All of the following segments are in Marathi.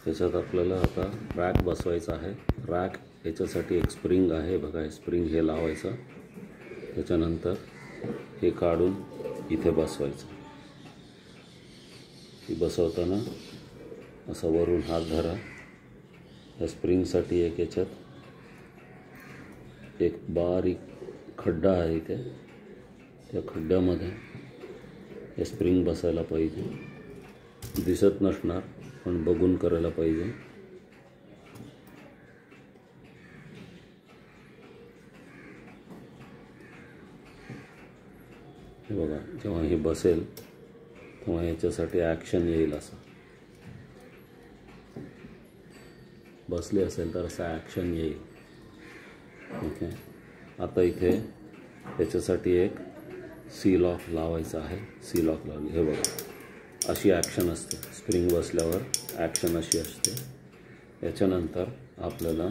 त्याच्यात आपल्याला आता रॅक बसवायचा आहे। रॅक याच्यासाठी एक स्प्रिंग आहे बघा, हे स्प्रिंग हे लावायचं, त्याच्यानंतर हे काढून इथे बसवायचं। ही बसवताना असा वरून हात धरा। या स्प्रिंगसाठी एक याच्यात एक बारीक खड्डा आहे इथे, त्या खड्ड्यामध्ये हे स्प्रिंग बसायला पाहिजे। दिसत नसणार पण बघून करायला पाहिजे। हे बघा, जेव्हा हे बसेल तेव्हा याच्यासाठी ॲक्शन येईल। असं बसले असेल तर असं ॲक्शन येईल। ओके, आता इथे त्याच्यासाठी एक सी लॉक लावायचा आहे। सी लॉक लावली, हे बघा अशी ॲक्शन असते। स्प्रिंग बसल्यावर ॲक्शन अशी असते। याच्यानंतर आपल्याला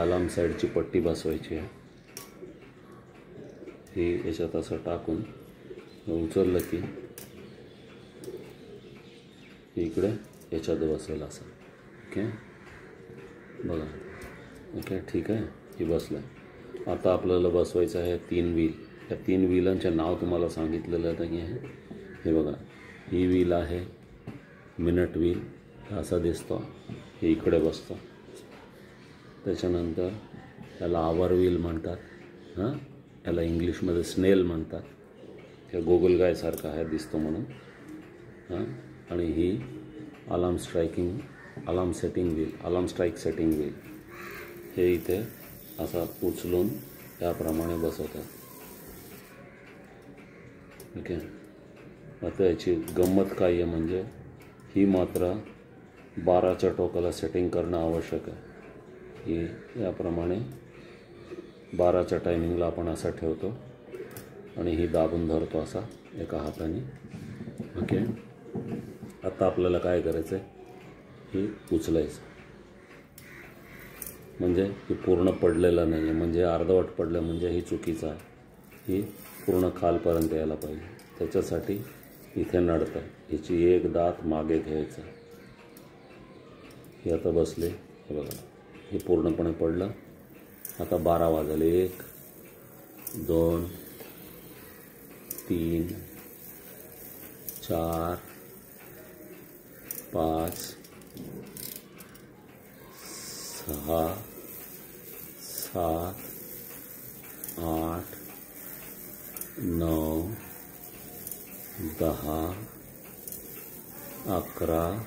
अलार्म साईडची पट्टी बसवायची आहे। ही याच्यात असं टाकून उचललं की इकडे याच्यात बसेल असं। ओके बघा, ओके ठीक आहे, ही बसलं। आता आपल्याला बसवायचं आहे 3 व्हील। या 3 व्हीलांचे नाव तुम्हाला सांगितलेलं नाही आहे। हे बघा, ही व्हील आहे मिनट व्हील, असा दिसतो, हे इकडे बसतं। त्याच्यानंतर याला आवर व्हील म्हणतात, हां याला इंग्लिशमध्ये स्नेल म्हणतात। हे गोगलगायसारखा आहे दिसतो म्हणून, हां। आणि ही अलार्म स्ट्राईक सेटिंग व्हील, हे इथे असा उचलून त्याप्रमाणे बसवतात। ओके, आता याची गंमत काय आहे म्हणजे ही मात्र 12च्या टोकाला सेटिंग करणं आवश्यक आहे। ही याप्रमाणे 12च्या टायमिंगला आपण असा ठेवतो आणि ही दाबून धरतो असा एका हाताने। ओके, आता आपल्याला काय करायचं आहे, ही उचलायचं, म्हणजे ही पूर्ण पडलेलं नाही आहे, म्हणजे अर्धवट पडलं म्हणजे ही चुकीचं आहे। ही पूर्ण खालपर्यंत यायला पाहिजे, त्याच्यासाठी इथे नडतं, हिची एक दात मागे घ्यायचं। हे आता बसले, हे बघा हे पूर्णपणे पडलं। आता 12 वाजले, 1 2 3 4 5 6 7 8 9 10 11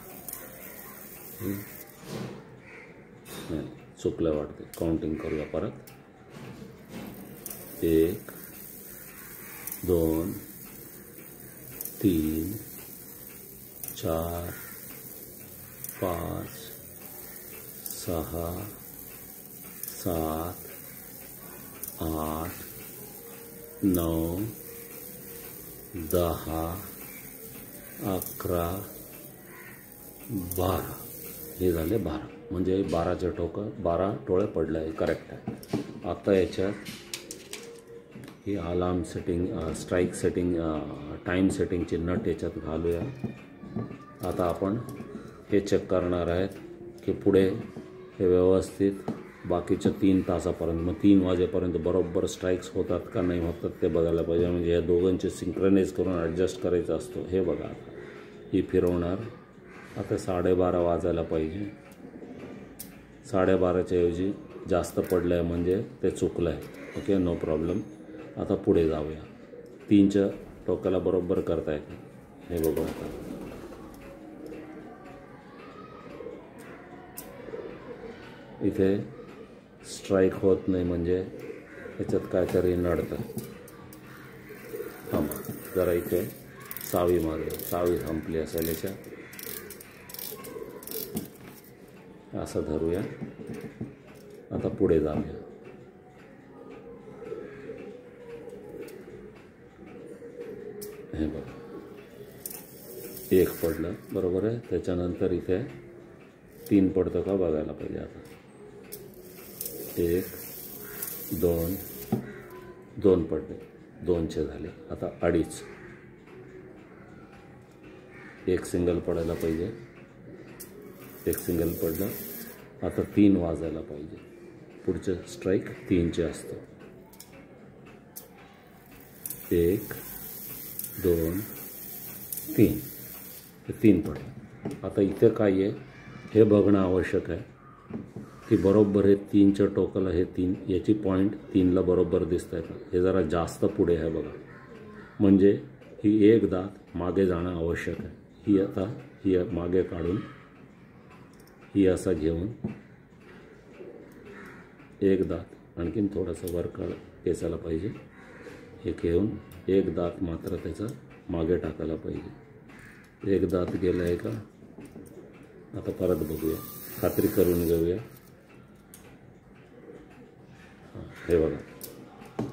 चुकलं वाटते, काउंटिंग करूया परत। 1 2 3 4 5 6 7 8 9 10 11 12, हे झाले 12, म्हणजे 12चे टोकं 12 टोळे पडले आहे, करेक्ट आहे। आता याच्यात ही alarm setting strike setting time सेटिंगची नट याच्यात घालूया। आता आपण हे चेक करणार आहेत की पुढे हे व्यवस्थित बाकीच्या 3 तासापर्यंत, मग 3 वाजेपर्यंत बरोबर स्ट्राईक्स होतात का नाही होतात ते बघायला पाहिजे। म्हणजे या दोघांचे सिंक्रोनाइज करून ॲडजस्ट करायचा असतो। हे बघा, ही फिरवणार, आता 12:30 वाजायला पाहिजे, 12:30च्या ऐवजी जास्त पडलं आहे म्हणजे ते चुकलं आहे। Okay, no problem. आता पुढे जाऊया, 3च्या टोकाला बरोबर करता येते, हे बघू। आता इथे स्ट्राईक होत नाही म्हणजे याच्यात काहीतरी नडतं। थांबा जरा, इथे सावी मारूया, सावी संपली असेल याच्यात, असं धरूया। आता पुढे जाऊया, हे बघा 1 पडलं, बरोबर आहे। त्याच्यानंतर इथे 3 पडतं का बघायला पाहिजे। आता 1 2 2 पडले, 2चे झाले। आता 2.5 एक सिंगल पडायला पाहिजे, एक सिंगल पडलं. आता 3 वाजायला पाहिजे. पुढचं स्ट्राईक 3चे असतं. 1 2 3 हे 3 पडलं. आता इथे काय आहे हे बघणं आवश्यक आहे की बरोबर हे 3च्या टोकाला हे 3 याची पॉईंट 3ला बरोबर दिसत आहे का. हे जरा जास्त पुढे आहे बघा, म्हणजे ही एक दात मागे जाणं आवश्यक आहे. ही आता ही मागे काढून ही असा घेऊन एक दात आणखीन थोडासा वर केसायला पाहिजे. हे घेऊन एक दात मात्र त्याचा मागे टाकायला पाहिजे. एक दात गेला आहे का. आता परत बघूया, खात्री करून घेऊया. हे बघा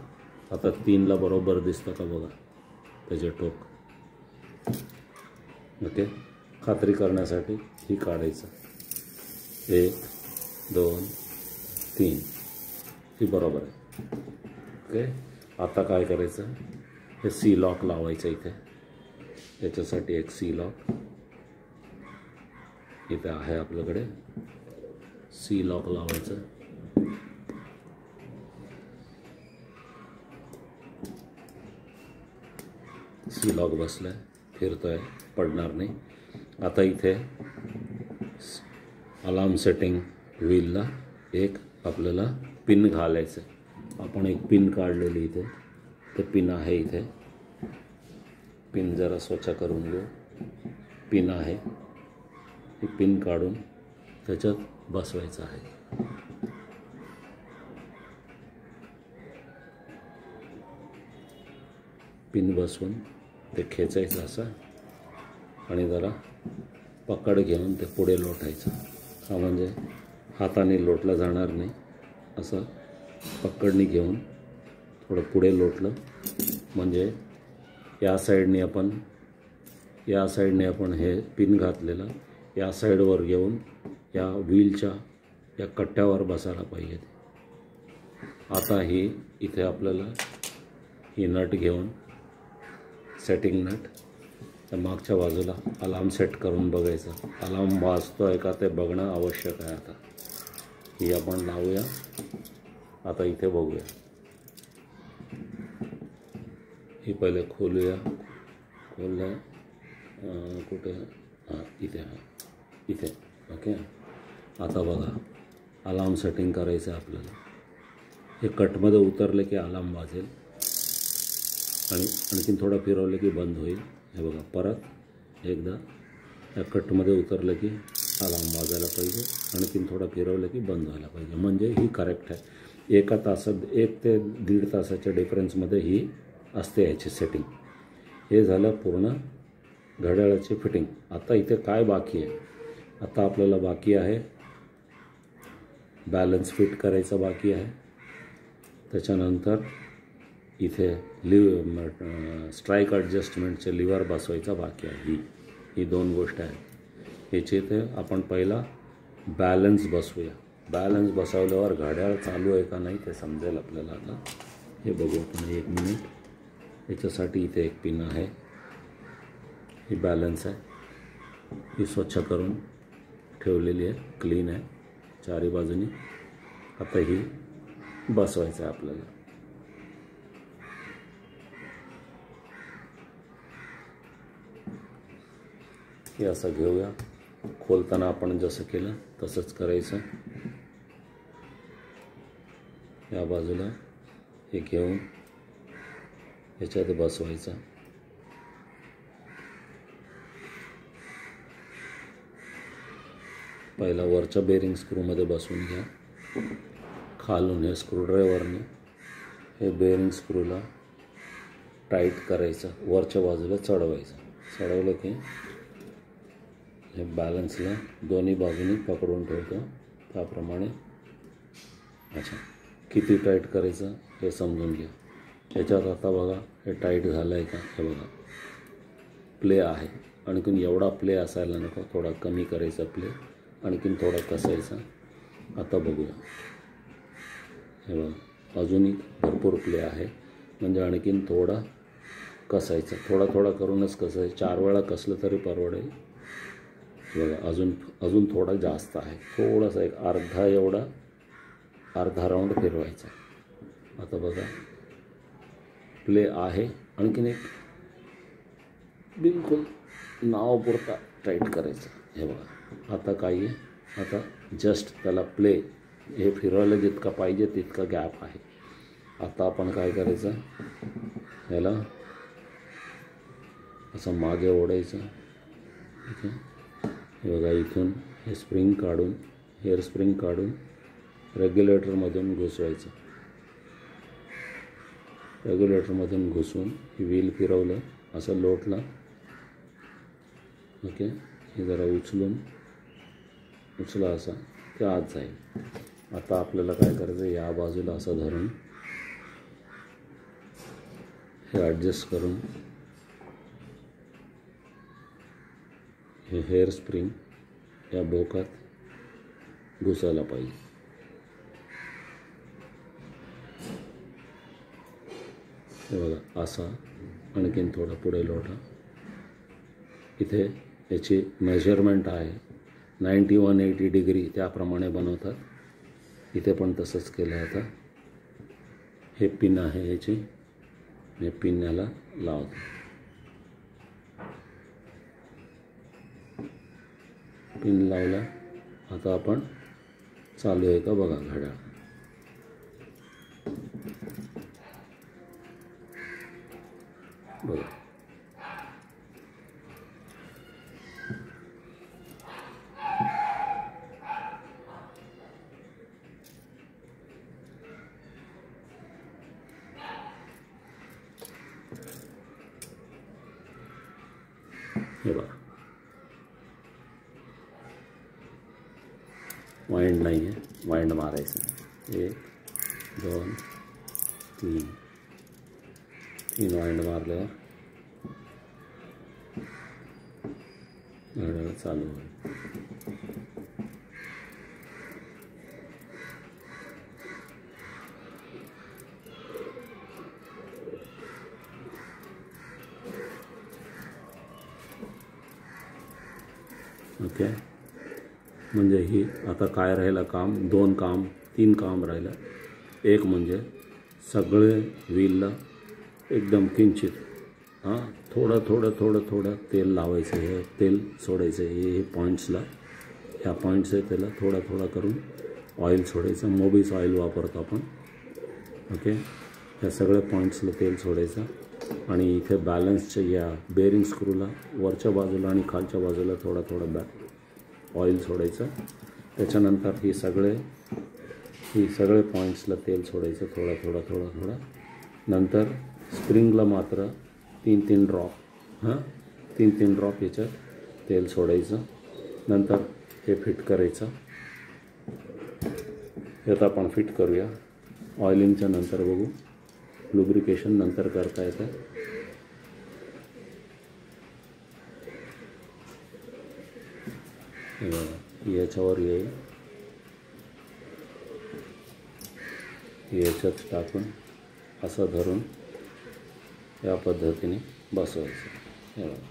आता 3ला बरोबर दिसतं का बघा त्याचे टोक. ओके, खात्री करण्यासाठी ही काढायचं. 1 2 3 ही बरोबर आहे. ओके, आता काय करायचं, हे सी लॉक लावायचं इथे. त्याच्यासाठी एक सी लॉक इथे आहे आपल्याकडे. सी लॉक लावायचं. सी लॉक बसलाय, फिरतोय, पडणार नाही. आता इथे अलार्म सेटिंग व्हीलला एक आपल्याला पिन घालायचं आहे. आपण एक पिन काढलेली इथे, ते पिन आहे इथे. पिन जरा स्वच्छ करून घेऊ. पिन आहे, ही पिन काढून त्याच्यात बसवायचं आहे. पिन बसवून ते खेचायचं असं आणि जरा पकड घेऊन ते पुढे लोटायचं. हा म्हणजे हाताने लोटला जाणार नाही, असं पकडणी घेऊन थोडं पुढे लोटलं म्हणजे या साईडने आपण हे पिन घातलेलं या साईडवर घेऊन या व्हीलच्या या कट्ट्यावर बसायला पाहिजे. आता ही इथे आपल्याला ही नट घेऊन सेटिंग नट त्या मागच्या बाजूला अलार्म सेट करून बघायचं. अलार्म वाजतो आहे का ते बघणं आवश्यक आहे. आता ही आपण लावूया. आता इथे बघूया, ही पहिले खोलूया. खोललं कुठे, हां इथे, हां इथे. ओके, आता बघा अलार्म सेटिंग करायचं आहे आपल्याला. हे कटमध्ये उतरले की अलार्म वाजेल आणि आणखीन थोडं फिरवलं की बंद होईल. हे बघा परत एकदा या कटमध्ये उतरलं की अलार्म वाजायला पाहिजे, आणखीन थोडं फिरवलं की बंद व्हायला पाहिजे. म्हणजे ही करेक्ट आहे. 1 ते 1.5 तासाच्या डिफरन्समध्ये ही असते याची सेटिंग. हे झालं पूर्ण घड्याळाची फिटिंग. आता इथे काय बाकी आहे, आता आपल्याला बाकी आहे बॅलन्स फिट करायचं बाकी आहे. त्याच्यानंतर इथे स्ट्राईक ॲडजस्टमेंटचे लिव्हर बसवायचा बाकी आहे. ही 2 गोष्ट आहेत. याची इथे आपण पहिला बॅलन्स बसवूया. बॅलन्स बसवल्यावर घड्याळ चालू आहे का नाही ते समजेल आपल्याला. आता हे बघू आपण 1 मिनिट. याच्यासाठी इथे एक पिन आहे, ही बॅलन्स आहे. ही स्वच्छ करून ठेवलेली आहे, क्लीन आहे चारी बाजूनी. आता ही बसवायचं आहे आपल्याला. हे असं घेऊया. खोलताना आपण जसं केलं तसंच करायचं. या बाजूला हे घेऊन ह्याच्यात बसवायचं. पहिला वरच्या बेरिंग स्क्रूमध्ये बसवून घ्या. खालून हे स्क्रूड्रायव्हरने हे बेरिंग स्क्रूला टाईट करायचं, वरच्या बाजूला चढवायचं. चढवलं की हे बॅलन्सला दोन्ही बाजूनी पकडून ठेवतो त्याप्रमाणे. अच्छा, किती टाईट करायचं हे समजून घ्या. याच्यात आता बघा हे टाईट झालं आहे का. हे बघा प्ले आहे, आणखीन एवढा प्ले असायला नको, थोडा कमी करायचा प्ले, आणखीन थोडा कसायचा. आता बघूया, हे बघा अजूनही भरपूर प्ले आहे, म्हणजे आणखीन थोडा कसायचं, थोडा थोडा करूनच कसायचं. 4 वेळा कसलं तरी परवडेल. बघा अजून थोडा जास्त आहे, थोडासा एक अर्धा राऊंड फिरवायचा. आता बघा प्ले आहे. आणखीन एक बिलकुल नावापुरता टाईट करायचा. हे बघा आता काय आहे, आता जस्ट त्याला प्ले, हे फिरवायला जितका पाहिजे तितका गॅप आहे. आता आपण काय करायचं, याला असं मागे ओढायचं. ठीक आहे. हे बघा इथून हे स्प्रिंग काढून, हेअर स्प्रिंग काढून रेग्युलेटरमधून घुसवायचं. रेग्युलेटरमधून घुसवून ही व्हील फिरवलं, असं लोटलं. ओके. हे जरा उचला असा ते आत जाईल. आता आपल्याला काय करायचं, या बाजूला असं धरून हे ॲडजस्ट करून हे हेअर स्प्रिंग या बोकात घुसायला पाहिजे. हे बघा असा. आणखीन थोडा पुढे लोटा. इथे याची मेजरमेंट आहे 90-180 डिग्री, त्याप्रमाणे बनवतात. इथे पण तसंच केलं. आता हे पिन आहे याची, हे पिन याला लावतो. पिन लावला. आता आपण चालू आहे का बघा घड्याळ. बघा हे बघा वाइंड नाही आहे, वाइंड मारायचं. 1 2 3 वाइंड मारल्यावर घड्याळ चालू होईल. ओके. म्हणजे ही आता काय राहिलं काम, 3 काम राहिलं. एक म्हणजे सगळे व्हीलला एकदम किंचित थोडं तेल लावायचं. हे तेल सोडायचं. हे पॉईंट्सला, ह्या पॉईंट्स आहे त्याला थोडा करून ऑइल सोडायचं. मोबिस ऑइल वापरतो आपण. ओके. ह्या सगळ्या पॉईंट्सला तेल सोडायचं. आणि इथे बॅलन्सच्या या बेरिंग स्क्रूला वरच्या बाजूला आणि खालच्या बाजूला थोडा ऑइल सोडायचं. त्याच्यानंतर ही सगळे पॉईंट्सला तेल सोडायचं थोडा. नंतर स्प्रिंगला मात्र 3 ड्रॉप 3 ड्रॉप याच्यात तेल सोडायचं. नंतर हे फिट करायचं. हे आता आपण फिट करूया. ऑइलिंगच्या नंतर बघू, लुब्रिकेशन नंतर करता येतं. याच्यावर येईल, याच्यात टाकून असं धरून या पद्धतीने बसवायचं. हे बघा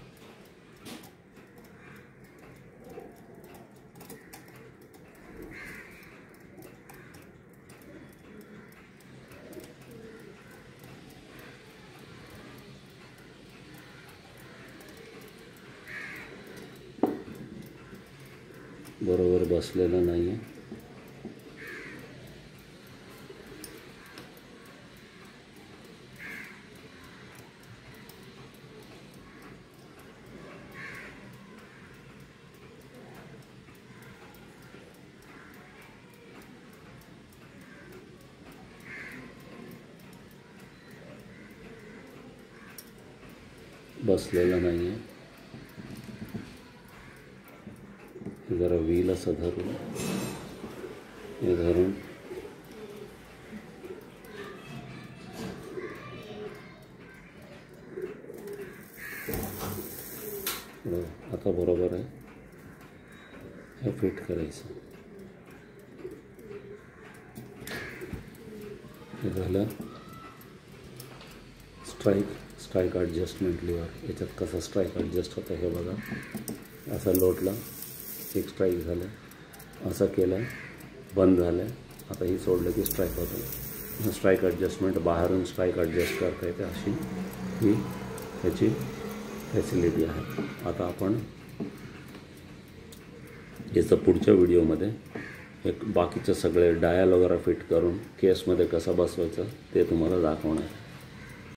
बरोबर बसलेलं नाही आहे. बसलेलं नाही आहे. जरा व्हील असं धरून हे धरून आता बरोबर आहे. हे फिट करायचं. हे झालं. स्ट्राईक ॲडजस्टमेंट लिव्हर, याच्यात कसं स्ट्राईक ॲडजस्ट होतं हे बघा. असं लोटलं, एक स्ट्राईक झालं, असं केलं, बंद झालं. आता ही सोडलं की स्ट्राईक होतं. स्ट्राईक ॲडजस्टमेंट बाहेरून स्ट्राईक ॲडजस्ट करता येते, अशी ही ह्याची फॅसिलिटी आहे. आता आपण याचं पुढच्या व्हिडिओमध्ये एक बाकीचं सगळे डायल वगैरे फिट करून केसमध्ये कसं बसवायचं ते तुम्हाला दाखवणार आहे.